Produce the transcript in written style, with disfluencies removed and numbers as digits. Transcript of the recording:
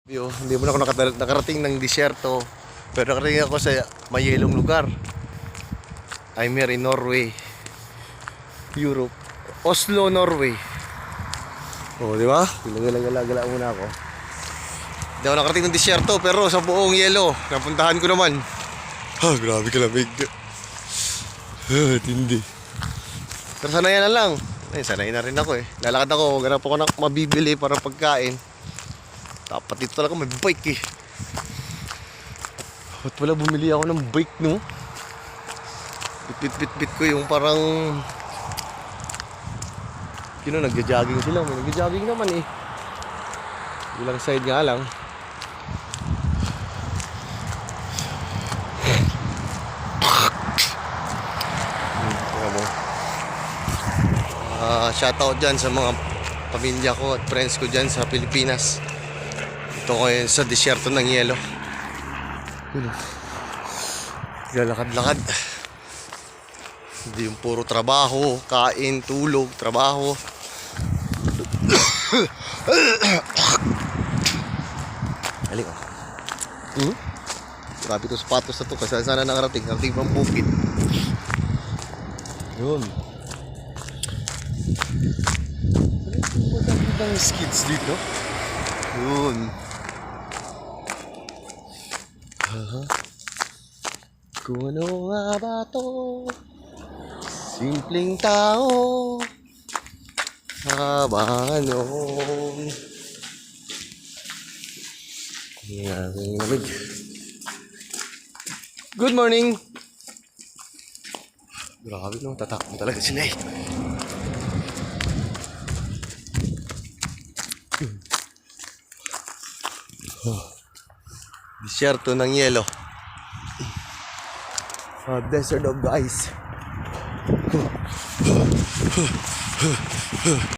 Hindi mo na ako nakarating ng disyerto, pero nakarating ako sa mayelong lugar. I'm here in Norway, Europe, Oslo, Norway. Oh, di ba? Gala muna ako. Hindi ako nakarating ng disyerto, pero sa buong yelo napuntahan ko naman. Grabe kalamig. Tindi. Pero sanayan na lang. Sanayin na rin ako eh. Lalakad ako, ganap ako ng mabibili para pagkain. Dapat dito talaga may bike eh. Ba't wala bumili ako ng bike, no? Bit ko yung parang nagja-jogging sila. May nagja-jogging naman eh. Ilang side nga lang. Shoutout dyan sa mga pamilya ko at friends ko dyan sa Pilipinas. Ito ko sa disyerto ng yelo. Lalakad-lakad. Hindi yung puro trabaho, kain, tulog, trabaho. Halika. Grabe itong sapatos na ito. Kasi sana nakarating pang bukid. Yun. Ang skids dito. Yun. Kung ano nga ba to? Simpleng tao. Abangon. Good morning. Grabe no, tatakbo talaga sila eh. Disyerto ng yelo. Desert of the ice.